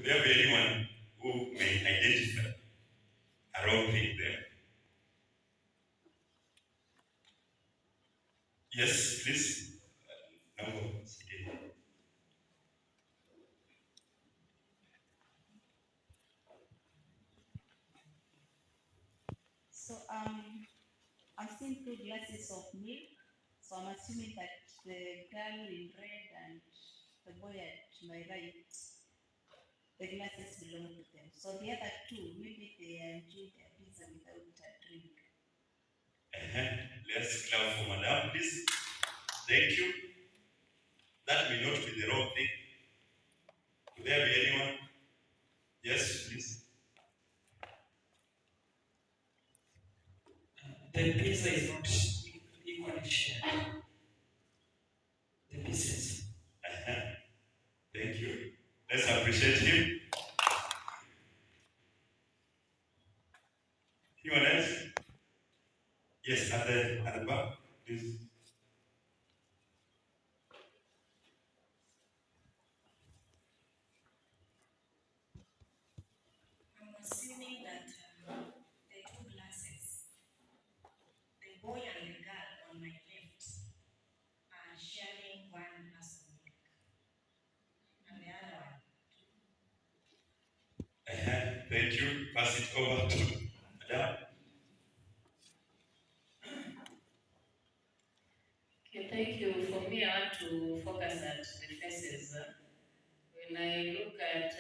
there be anyone who may identify a wrong thing there? Yes, please. No. So I've seen 2 glasses of milk. So I'm assuming that the girl in red and the boy at my right, the glasses belong to them. So the other 2, maybe they enjoy their pizza without a drink. Let's clap for Madam, please. Thank you. That may not be the wrong thing. Could there be anyone? Yes, please. The pizza is not equally shared. The pieces. Thank you. Let's appreciate him. Anyone else? Yes, at the back, please. I'm assuming that the 2 glasses, the boy and the girl on my left are sharing one glass of milk, and the other one. Thank you. Pass it over to Madam. Okay, thank you. For me, I want to focus at the faces. When I look at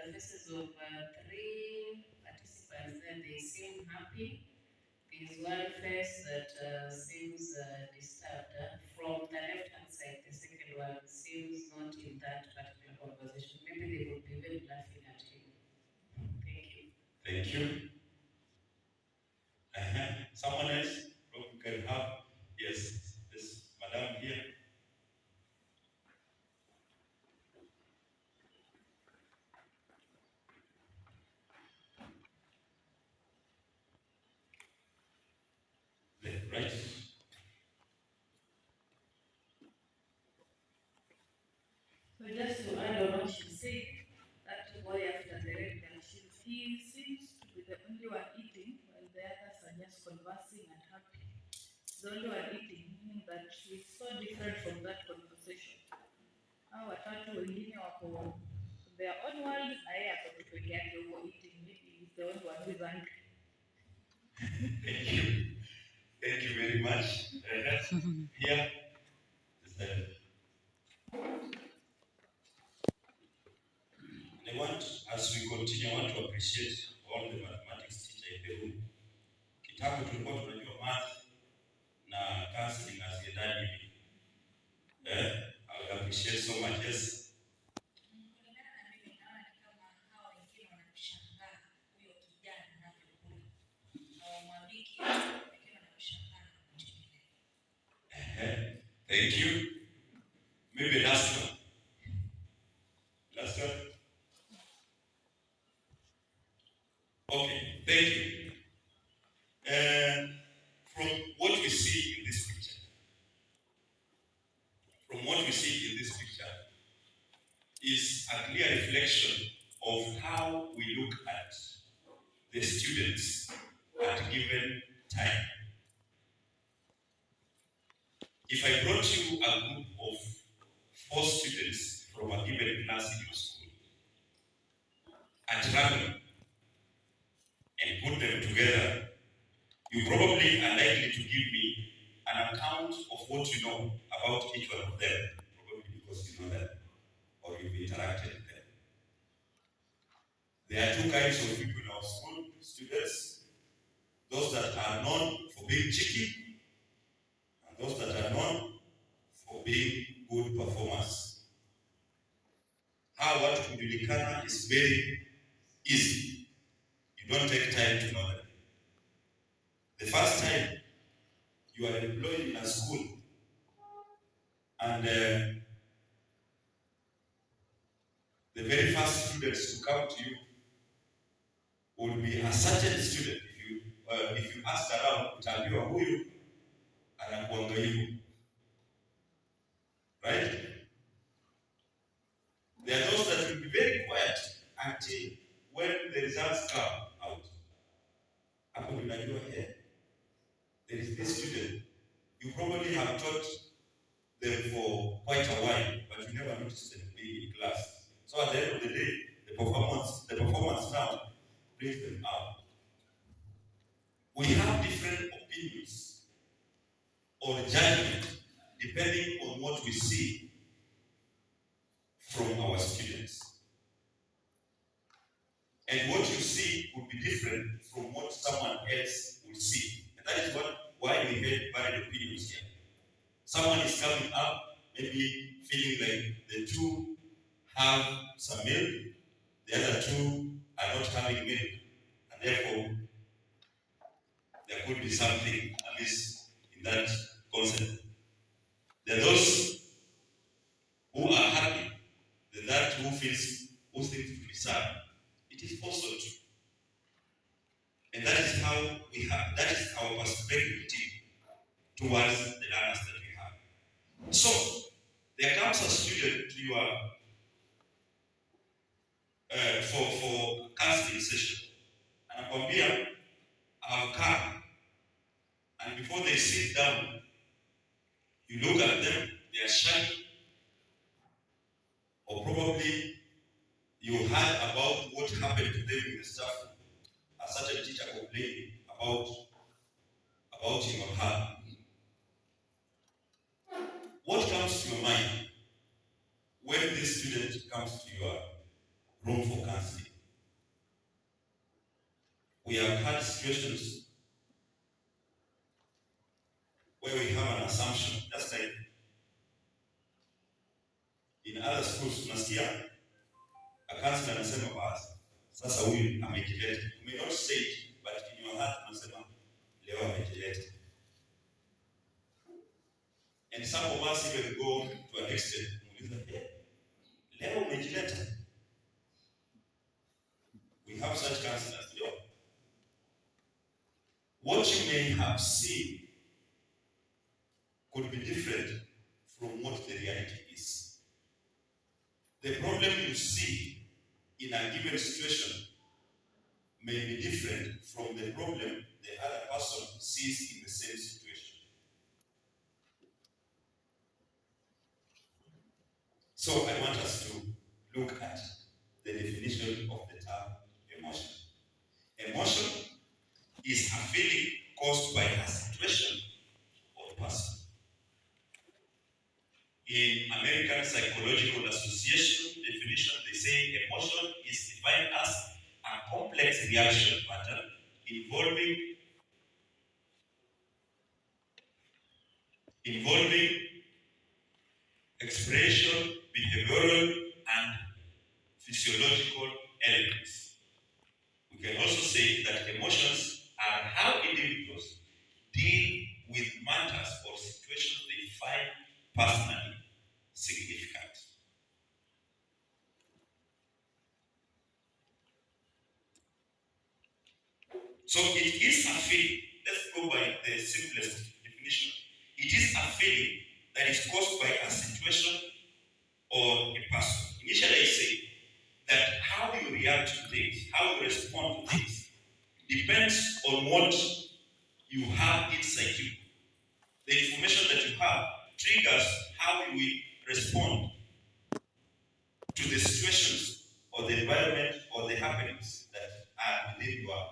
the faces of 3 participants, then they seem happy. There's one face that seems disturbed. From the left-hand side, the second one seems not in that particular conversation. Maybe they would be even laughing at him. Thank you. Thank you. Someone else? You can have. Yes, Madam here. Right. So just to add on what she said, that boy after the red belt, he seems to be the only one eating, while the others are just conversing and happy. The only one eating, meaning that he's so different from that conversation. Hao watatu wengine wako their own world, na yeye ako tu peke yake huko eating. Maybe he's the only one who is hungry. Thank you. Thank you very much. Here. I want, as we continue, I want to appreciate all the mathematics teacher in the room. Kitabu tulikuwa tunajua math na counseling haziendani hivi. I appreciate so much. Yes. Thank you. Maybe last one. Last one. Okay, thank you. From what we see in this picture, is a clear reflection of how we look at the students at a given time. If I brought you a group of 4 students from a given class in your school at random and put them together, you probably are likely to give me an account of what you know about each one of them, probably because you know them or you've interacted with them. There are 2 kinds of people in our school, students: those that are known for being cheeky and those that are known for being good performers. How what kujulikana is very easy. You don't take time to know them. The first time you are employed in a school and the very first students to come to you will be a certain student. If you ask around, utaambiwa huyu anakuanga hivyo. Right? There are those that will be very quiet until when the results come out. Hapo unajua, there is this student, you probably have taught them for quite a while, but you never noticed them being in class. So at the end of the day, the performance now brings them up. We have different opinions or judgment depending on what we see from our students. And what you see would be different from what someone else will see. And that is why we had varied opinions here. Someone is coming up, maybe feeling like the two have some milk, the other two are not having milk, and therefore there could be something amiss in that concept. There are those who are happy, than that who thinks to be sad. It is also true. And that is that is our perspective towards the learners that we have. So, there comes a student to your for counseling session, and anakwambia I've come, and before they sit down, you look at them, they are shy, or probably you heard about what happened to them in the staff room. A certain teacher complaining about him or her. What comes to your mind when this student comes to your room for counseling? We have had situations where we have an assumption, just like in other schools, tunasikia a counselor anasema basi sasa huyu amejileta. You may not say it, but in your heart unasema leo amejileta. And some of us even go to an extent, leo umejileta. We have such counselors. What you may have seen could be different from what the reality is. The problem you see in a given situation may be different from the problem the other person sees in the same situation. So I want us to look at the definition of the term emotion. Emotion is a feeling caused by a situation or person. In American Psychological Association definition, they say emotion is defined as a complex reaction pattern involving expression, behavioral, and physiological elements. We can also say that emotions are how individuals deal with matters or situations they find personally significant. So it is a feeling. Let's go by the simplest definition. It is a feeling that is caused by a situation or a person. Initially I say that how you react to things, how you respond to things, depends on what you have inside you. The information that you have triggers how you will respond to the situations or the environment or the happenings that are within your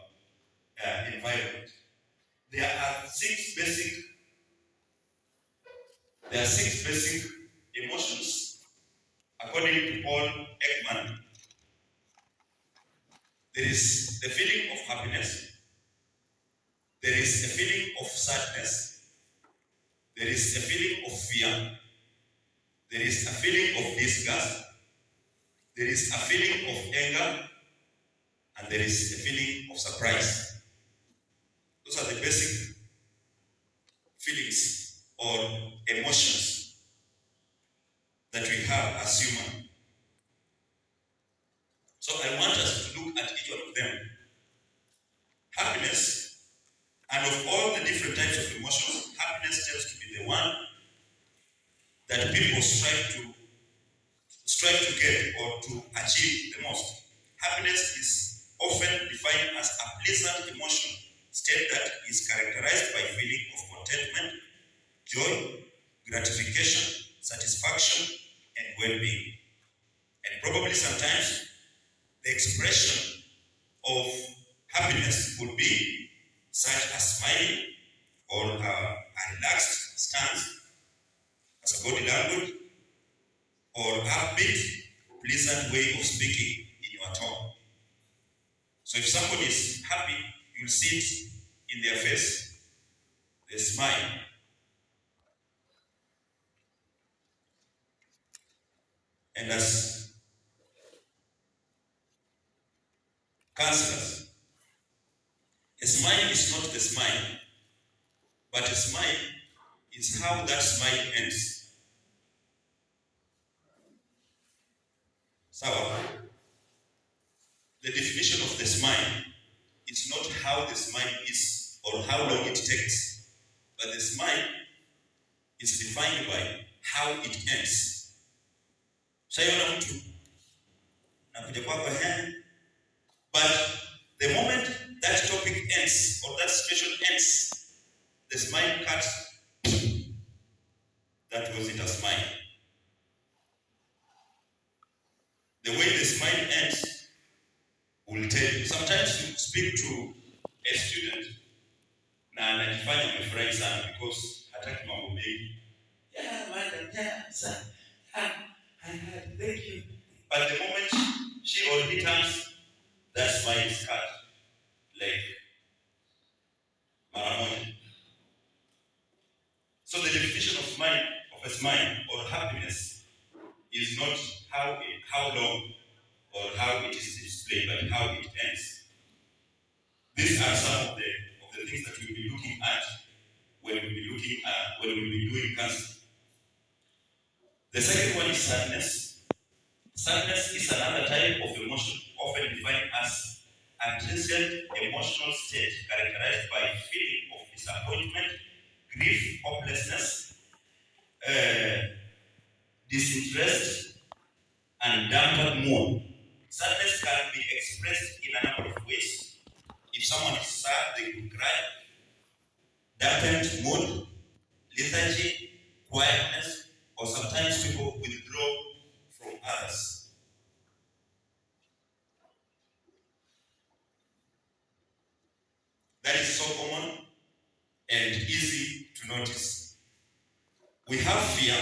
environment. There are six basic emotions according to Paul Ekman. There is the feeling of happiness. There is a feeling of sadness. There is a feeling of fear. There is a feeling of disgust. There is a feeling of anger. And there is a feeling of surprise. Those are the basic feelings or emotions that we have as human. So I want us to look at each one of them. Happiness, and of all the different types of emotions, happiness tends to be the one that people strive to get or to achieve the most. Happiness is often defined as a pleasant emotion state that is characterized by feeling of contentment, joy, gratification, satisfaction, and well-being. And probably sometimes the expression of happiness would be such as smiling or a relaxed stance as a body language or upbeat, pleasant way of speaking in your tone. So if somebody is happy, you'll see it in their face. They smile. And as counselors, a smile is not the smile, but a smile is how that smile ends. So, the definition of the smile is not how the smile is or how long it takes, but the smile is defined by how it ends. Shaiona mtu nakuja kwako but the moment that topic ends or that situation ends, the smile cuts. That wasn't a smile. The way the smile ends will tell you. Sometimes you speak to a student na anajifanya amefurahi sana because hataki mambo mengi. Yeah, madam, yeah, sir. I heard, thank you. But the moment she or he turns, that smile is cut. Like mara moja. So the definition of a smile or happiness is not how long or how it is displayed, but how it ends. These are some of the things that we'll be looking at when we'll be doing counseling. The second one is sadness. Sadness is another type of emotion, often defined as a transient emotional state characterized by feeling of disappointment, grief, hopelessness, disinterest, and dampened mood. Sadness can be expressed in a number of ways. If someone is sad, they could cry. Dampened mood, lethargy, quietness, or sometimes people withdraw from others. That is so common and easy to notice. We have fear.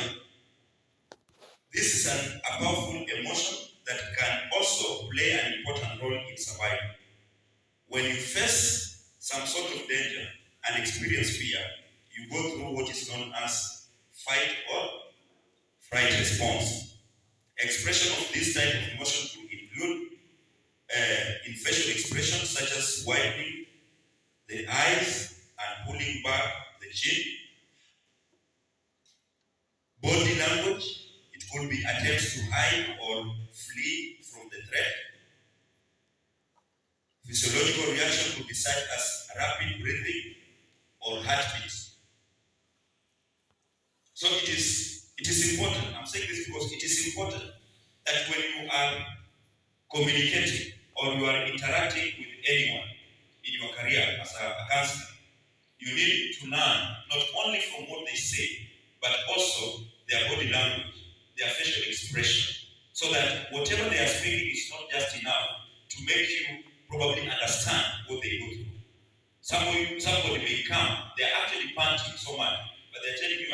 This is a powerful emotion that can also play an important role in survival. When you face some sort of danger and experience fear, you go through what is known as fight or fright response. Expression of this type of emotion could include in facial expressions such as widening the eyes and pulling back the chin. Body language, it could be attempts to hide or flee from the threat. Physiological reaction could be such as rapid breathing or heartbeat. So it is important, I'm saying this because it is important that when you are communicating or you are interacting with anyone in your career as a counselor, you need to learn not only from what they say, but also their body language, their facial expression, so that whatever they are speaking is not just enough to make you probably understand what they go through. Somebody may come, they are actually panting so much, but they're telling you,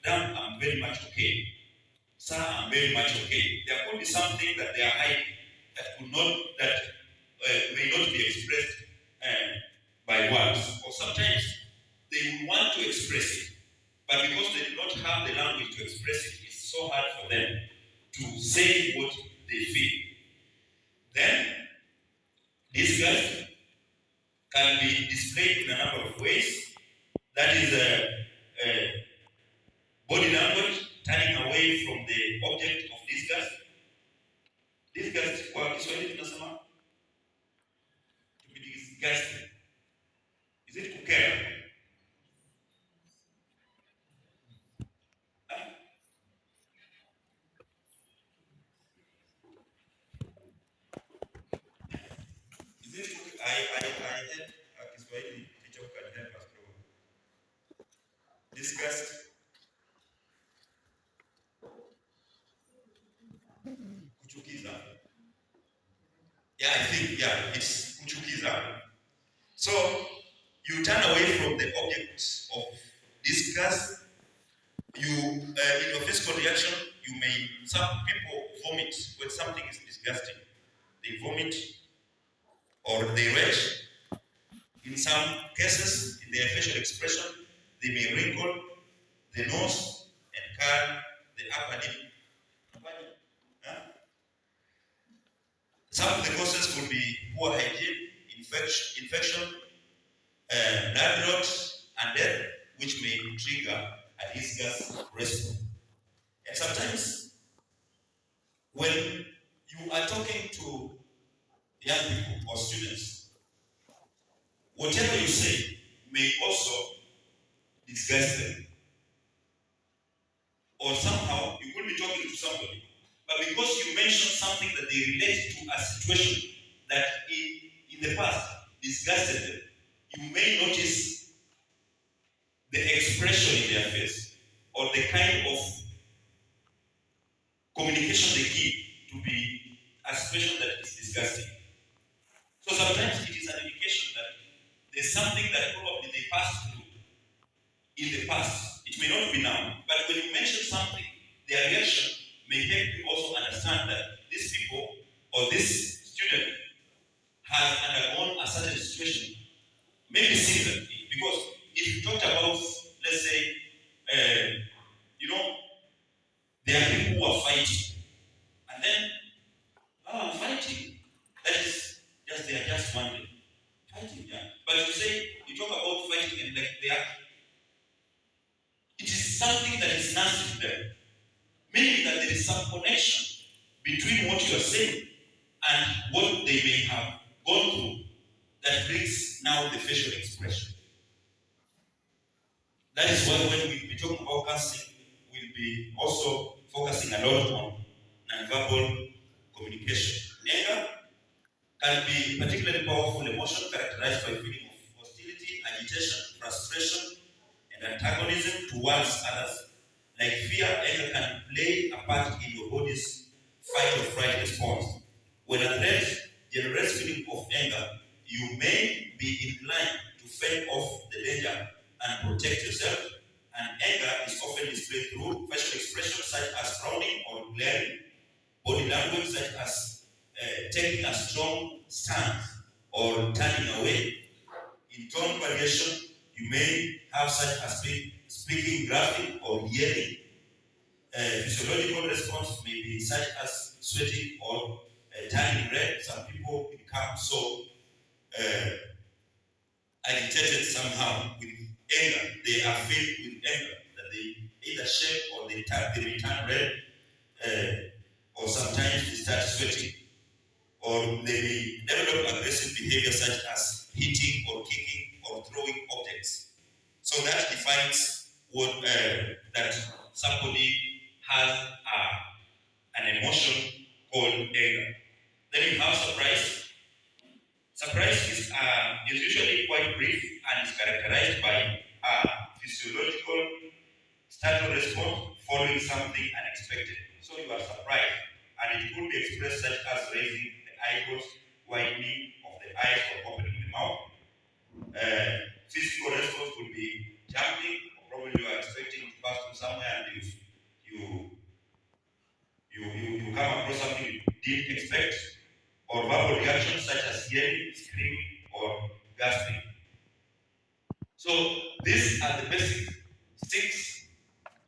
damn, I'm very much okay. Sir, I'm very much okay. There could be something that they are hiding that may not be expressed by words. Or sometimes they will want to express it, but because they do not have the language to express it, it's so hard for them to say what they feel. Then, disgust can be displayed in a number of ways. That is body language, turning away from the object of disgust. Disgust, kwa Kiswahili tunasema to be disgusted. Is it kukera? Is it okay? I had a Kiswahili teacher who can help us probably. Disgust. Kuchukiza. Yeah, I think, it's kuchukiza. So, you turn away from the object of disgust. You, in your physical reaction, some people vomit when something is disgusting. They vomit or they retch. In some cases, in their facial expression, they may wrinkle the nose and curl the upper lip. Huh? Some of the causes could be poor hygiene, infection, blood clot, and death, which may trigger a disgust response. And sometimes, when you are talking to young people or students, whatever you say may also disgust them. Or somehow you could be talking to somebody, but because you mentioned something that they relate to a situation that in the past disgusted them, you may notice the expression in their face or the kind of communication they give to be a situation that is disgusting. So sometimes it is an indication that there's something that probably they passed through in the past. It may not be now, but when you mention something, their reaction may help you also understand that these people or this student has undergone a certain situation, maybe similar. Because if you talked about, let's say, there are people who are fighting, and then, fighting, that is just, they are just one day. Fighting, yeah. But you talk about fighting and like they are, it is something that is nasty to them. Meaning that there is some connection between what you are saying and what they may have gone through that brings now the facial expression. That is why when we talk about casting, we'll be also focusing a lot on non-verbal communication. Anger can be a particularly powerful emotion characterized by feeling of hostility, agitation, frustration, and antagonism towards others. Like fear, anger can play a part in your body's fight or flight response. When a threat generates feeling of anger, you may be inclined to fend off the danger and protect yourself. And anger is often displayed through facial expressions such as frowning or glaring, body language such as taking a strong stance or turning away. In tone variation, you may have such as speaking graphic or yelling. Physiological response may be such as sweating or turning red. Some people become so agitated somehow with anger. They are filled with anger that they either shake or they turn red, or sometimes they start sweating, or they may develop aggressive behavior such as hitting or kicking or throwing objects. So that defines what that somebody has an emotion called anger. Then you have surprise. Surprise is usually quite brief and is characterized by a physiological startle response following something unexpected. So you are surprised, and it could be expressed such as raising the eyebrows, widening of the eyes, or opening the mouth. Physical response could be jumping, or probably you are expecting to pass through somewhere and you come across something you didn't expect, or verbal reactions such as yelling, screaming, or gasping. So these are the basic 6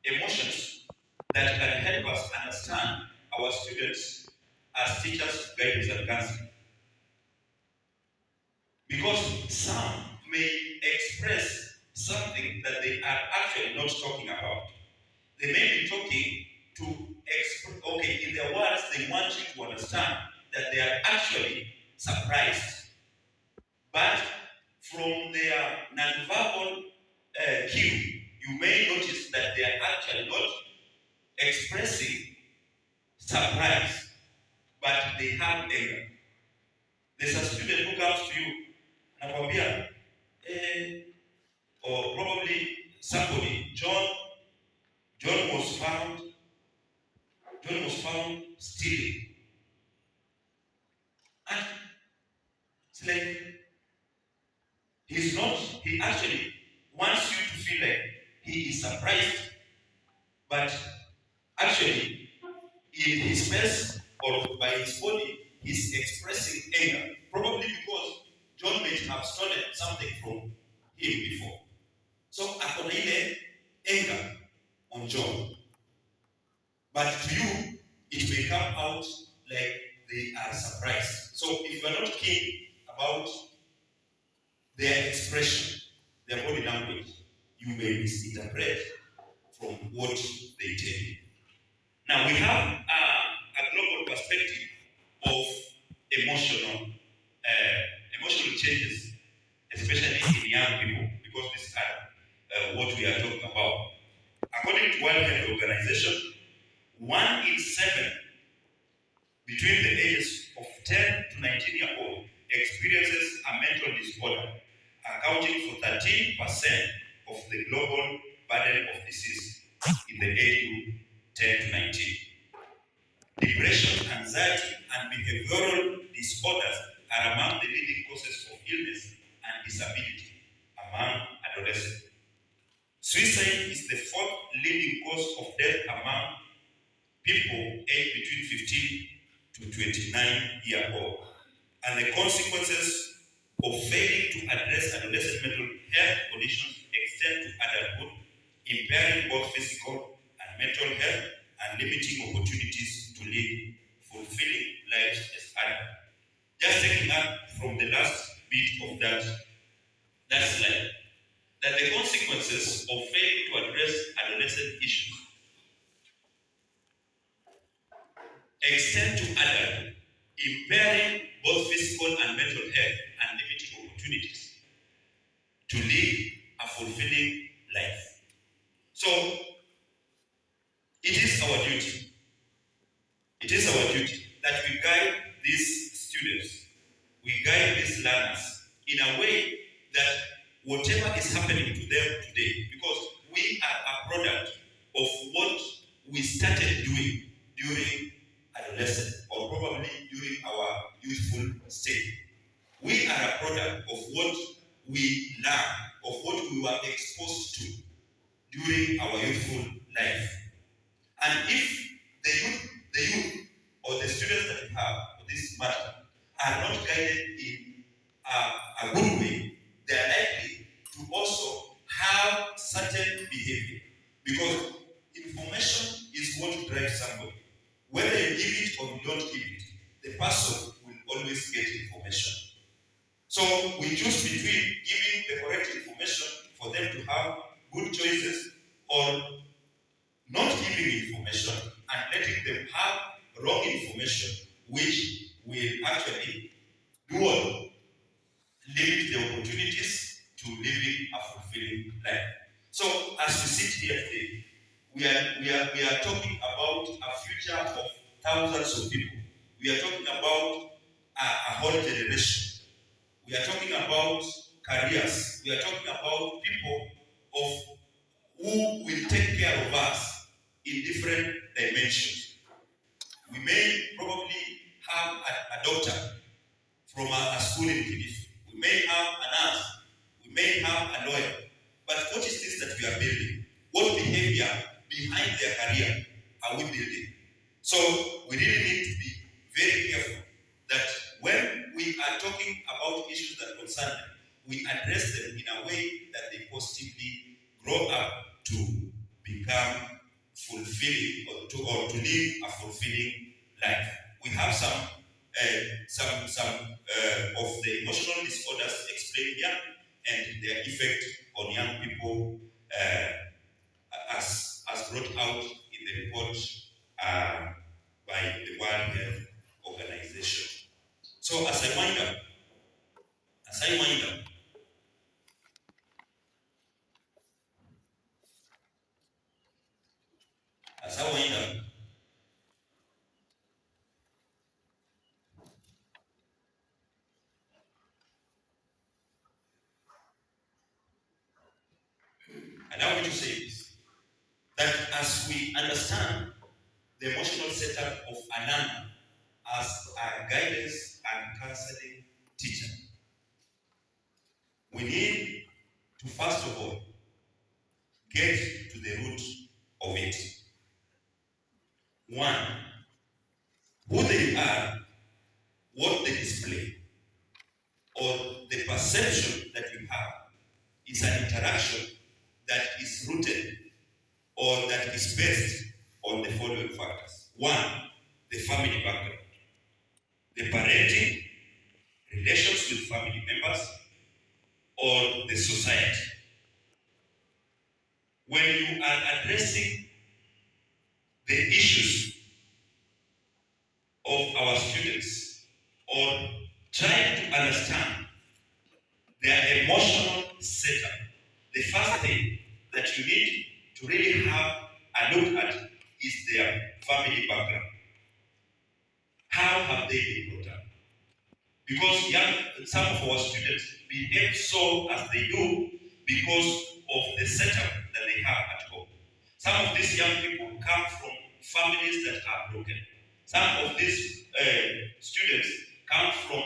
emotions that can help us understand our students as teachers, guidance, and counseling. Because some may express something that they are actually not talking about. They may be talking to in their words, they want you to understand that they are actually surprised. But from their non-verbal cue, you may notice that they are actually not expressing surprise, but they have anger. There's a student who comes to you anakwambia, or probably somebody, John was found stealing. And it's like he actually wants you to feel like he is surprised, but actually in his face or by his body, he's expressing anger. Probably because John may have stolen something from him before. So akona ile anger on John. But to you, it may come out like they are surprised. So if you are not keen about their expression, their body language, you may misinterpret from what they tell you. Now we have a global perspective of emotional changes, especially in young people, because this is what we are talking about. According to World Health Organization, 1 in 7 between the ages of 10 to 19 years old experiences a mental disorder, accounting for 13% of the global burden of disease in the age group 10 to 19. Depression, anxiety, and behavioral disorders are among the leading causes of illness and disability among adolescents. Suicide is the 4th leading cause of death among people aged between 15 to 29 years old. And the consequences of failing to address adolescent mental health conditions extend to adulthood, impairing both physical and mental health and limiting opportunities to live fulfilling lives as adults. Just taking up from the last bit of that slide, that the consequences of failing to address adolescent issues extend to adulthood, impairing both physical and mental health and limiting opportunities to live a fulfilling life. So, it is our duty that we guide these students, we guide these learners in a way that whatever is happening to them today, because we are a product of what we started doing during adolescence or probably during our youthful state. We are a product of what we learned, of what we were exposed to during our youthful life. And if the youth or the students that we have for this matter are not guided in a good way, they are likely to also have certain behavior. Because information is what drives somebody. Whether you give it or you don't give it, the person will always get information. So we choose between giving the correct information for them to have good choices or not giving information and letting them have wrong information, which will actually limit the opportunities to living a fulfilling life. So as we sit here today, we are talking about a future of thousands of people. We are talking about a whole generation. We are talking about careers. We are talking about people who will take care of us in different dimensions. We may probably have a doctor from a school in Kilifi. We may have a nurse. We may have a lawyer. But what is this that we are building? What behavior behind their career are we building? So we really need to be very careful that when we are talking about issues that concern them, we address them in a way that they positively grow up to become fulfilling or to live a fulfilling life. We have some of the emotional disorders explained here and their effect on young people as brought out in the report by the World Health Organization. So as I wind up, And I want to say this, that as we understand the emotional setup of Anana as a guidance and counseling teacher, we need to first of all get to the root of it. One, who they are, what they display, or the perception that you have is an interaction that is rooted or that is based on the following factors. One, the family background, the parenting, relations with family members, or the society. When you are addressing the issues of our students or trying to understand their emotional setup, the first thing that you need to really have a look at is their family background. How have they been brought up? Because some of our students behave so as they do because of the setup that they have at home. Some of these young people come from families that are broken. Some of these students come from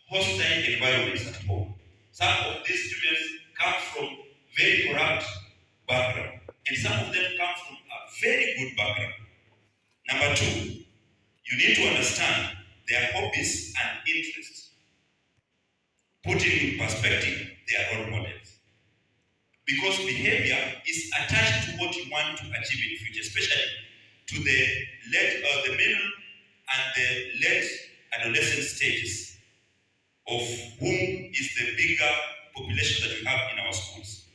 hostile environments at home. Some of these students come from very corrupt background. And some of them come from a very good background. Number two, you need to understand their hobbies and interests. Putting in perspective their role models. Because behavior is attached to what you want to achieve in the future, especially to the middle and the late adolescent stages of whom is the bigger population that we have in our schools.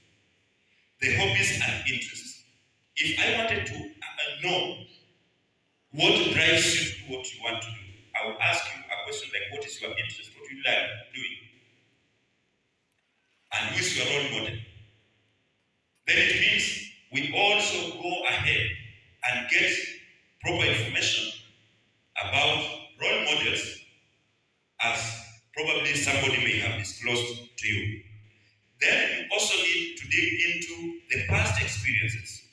The hobbies and interests. If I wanted to know what drives you to do what you want to do, I will ask you a question like, what is your interest? What do you like doing? And who is your role model? Then it means we also go ahead and get proper information about role models, as probably somebody may have disclosed to you. Then you also need to dig into the past experiences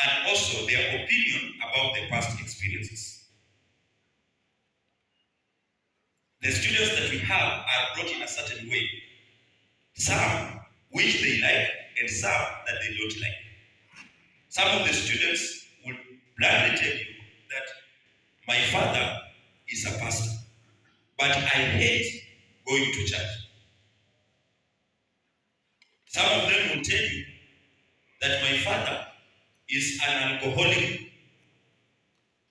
and also their opinion about the past experiences. The students that we have are brought in a certain way, some which they like and some that they don't like. Some of the students will bluntly tell you that my father is a pastor, but I hate going to church. Some of them will tell you that my father is an alcoholic,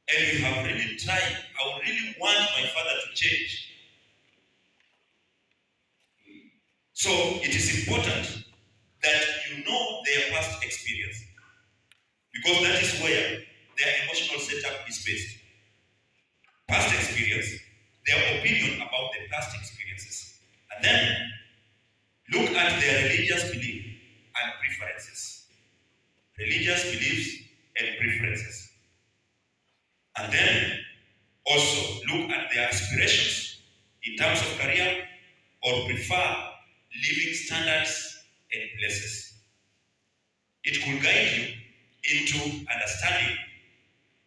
and we have really tried. I would really want my father to change. So it is important that you know their past experience, because that is where their emotional setup is based. Past experience, their opinion about the past experiences, and then look at their religious belief and preferences. Religious beliefs and preferences. And then also look at their aspirations in terms of career or prefer living standards and places. It could guide you into understanding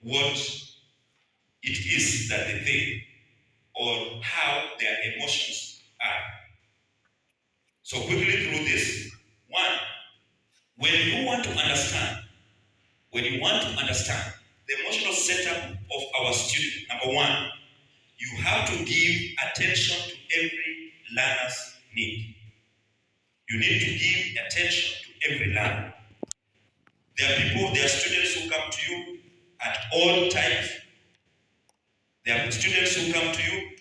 what it is that they think or how their emotions are. So quickly through this. One, when you want to understand the emotional setup of our student, number one, you have to give attention to every learner's need. You need to give attention to every learner. There are students who come to you at all times. There are students who come to you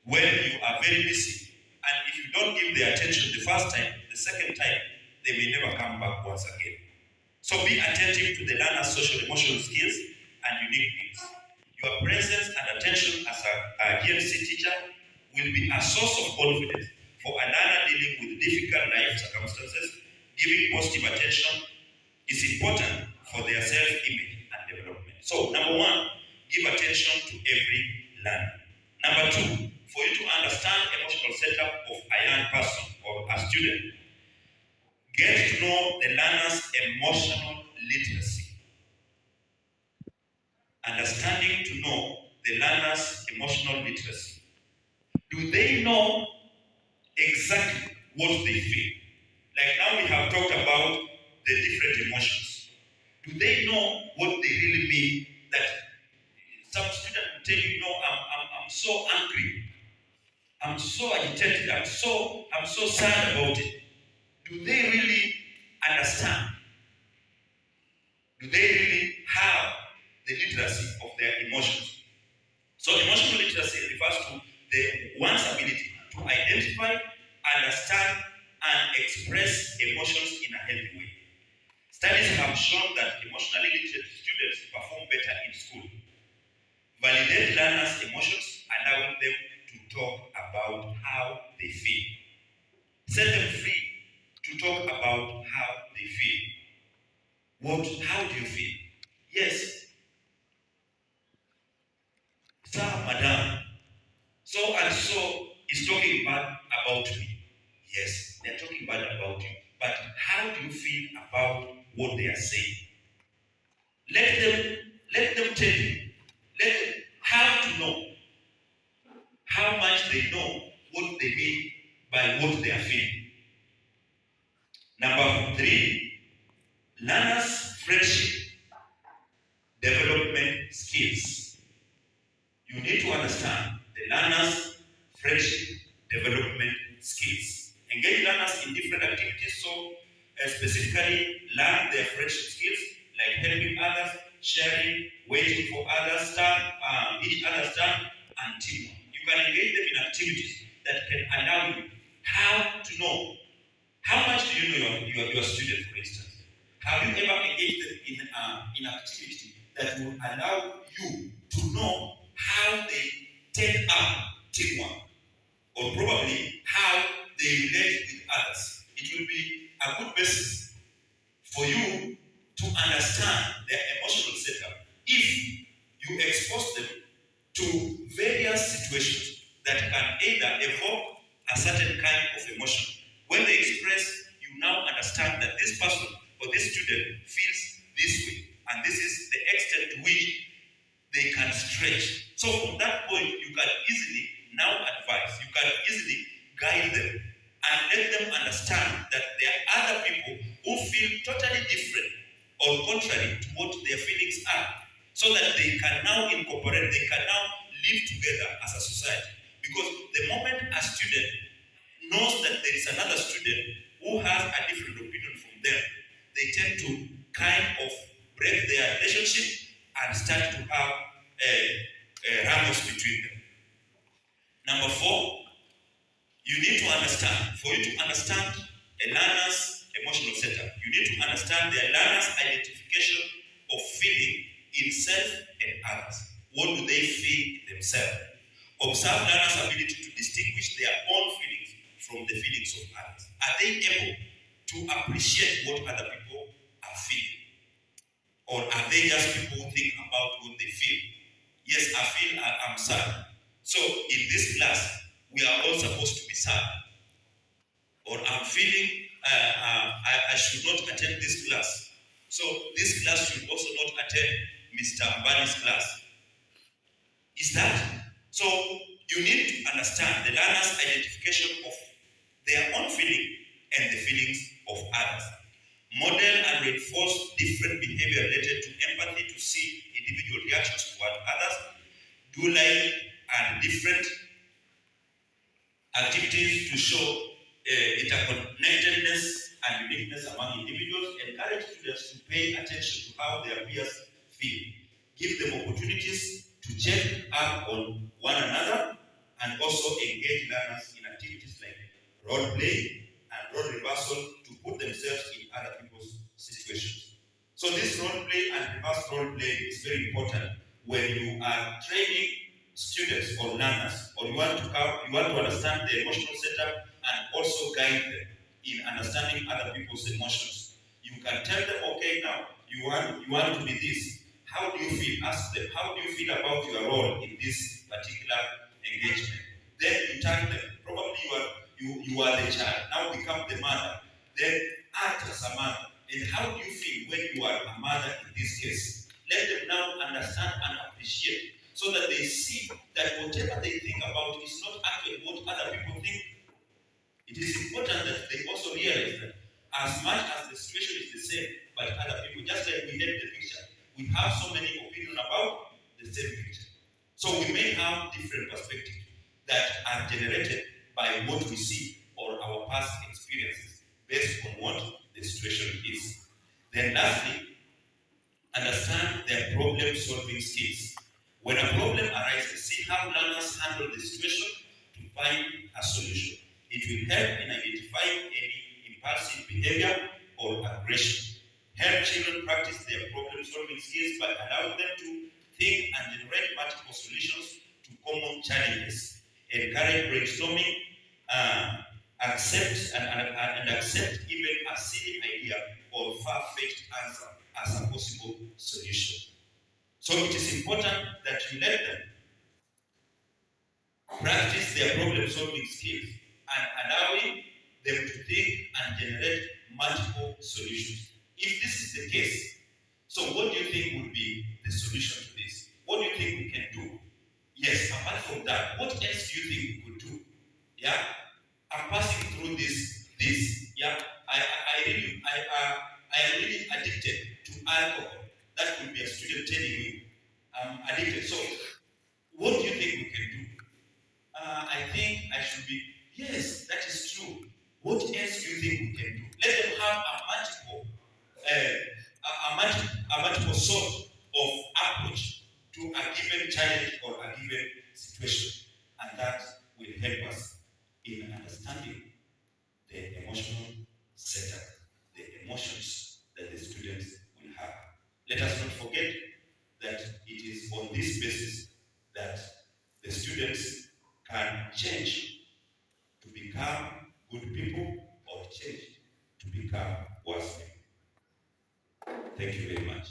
when you are very busy. And if you don't give their attention the first time, the second time, they may never come back once again. So be attentive to the learner's social emotional skills and unique needs. Your presence and attention as a GNC teacher will be a source of confidence for a learner dealing with difficult life circumstances. Giving positive attention is important for their self-image and development. So, number one, give attention to every learner. Number two, for you to understand emotional setup of a young person or a student, Get to know the learner's emotional literacy. Understanding to know the learner's emotional literacy. Do they know exactly what they feel? Like now we have talked about the different emotions. Do they know what they really mean? That some student will tell you, no, I'm so angry. I'm so agitated. I'm so sad about it. Do they really understand? Do they really have the literacy of their emotions? So emotional literacy refers to one's ability to identify, understand, and express emotions in a healthy way. Studies have shown that emotionally literate students perform better in school. Validate learners' emotions, allowing them to talk about how they feel. Set them free to talk about how they feel. How do you feel? Yes. Sir, madam, so and so is talking bad about me. Yes, they're talking bad about you. But how do you feel about what they are saying? Let them tell you. Let them how to know how much they know what they mean by what they are feeling. Number 3, learners' friendship development skills. You need to understand the learners' friendship development skills. Engage learners in different activities, so specifically learn their friendship skills like helping others, sharing, waiting for others' turn, each other's turn, and teamwork. You can engage them in activities that can allow you how to know. How much do you know your student, for instance? Have you ever engaged them in activity that will allow you to know how they take up teamwork, or probably how they relate with others? It will be a good basis for you to understand their emotional setup if you expose them to various situations that can either evoke a certain kind of emotion. When they express, you now understand that this person or this student feels this way, and this is the extent to which they can stretch. So from that point, you can easily now advise, you can easily guide them, and let them understand that there are other people who feel totally different or contrary to what their feelings are, so that they can now incorporate, they can now live together as a society. Because the moment a student knows that there is another student who has a different opinion from them, they tend to kind of break their relationship and start to have ramos between them. Number 4, you need to understand, for you to understand a learner's emotional setup, you need to understand their learner's identification of feeling in self and others. What do they feel themselves? Observe learners' ability to distinguish their own feelings from the feelings of others. Are they able to appreciate what other people are feeling? Or are they just people who think about what they feel? Yes, I feel I'm sad. So in this class, we are all supposed to be sad. Or I'm feeling I should not attend this class. So this class should also not attend Mr. Mbani's class. Is that? So you need to understand the learner's identification of their own feeling and the feelings of others. Model and reinforce different behavior related to empathy to see individual reactions toward others. Do life and different activities to show interconnectedness and uniqueness among individuals. Encourage students to pay attention to how their peers feel. Give them opportunities to check up on one another, and also engage learners in activities like role play and role reversal to put themselves in other people's situations. So this role play and reverse role play is very important when you are training students or learners, or you want to understand the emotional setup and also guide them in understanding other people's emotions. You can tell them, okay, now you want to be this. How do you feel? Ask them, how do you feel about your role in this particular engagement? Then you tell them, probably you are the child, now become the mother. Then add how do you feel when you are a mother in this case? Let them now understand and appreciate so that they see that whatever they think about is not actually what other people think. It is important that they also realize that as much as the situation is the same, but other people, just like we had the picture, we have so many opinions about the same picture. So we may have different perspectives that are generated by what we see or our past experiences based on what the situation is. Then lastly, understand their problem-solving skills. When a problem arises, see how learners handle the situation to find a solution. It will help in identifying any impulsive behavior or aggression. Help children practice their problem-solving skills by allowing them to think and generate multiple solutions to common challenges. Encourage brainstorming, accept even a silly idea or far-fetched answer as a possible solution. So it is important that you let them practice their problem-solving skills and allowing them to think and generate multiple solutions. If this is the case, so what do you think would be the solution to this? What do you think we can do? Yes, apart from that, what else do you think we could do? Yeah, I'm passing through this. Yeah, I am really addicted to alcohol. That could be a student telling you I'm addicted. So, what do you think we can do? I think I should be. Yes, that is true. What else do you think we can do? Let them have a multiple sort of approach to a given challenge or a given situation, and that will help us in understanding the emotional setup, the emotions that the students will have. Let us not forget that it is on this basis that the students can change to become good people or change to become worse people. Thank you very much.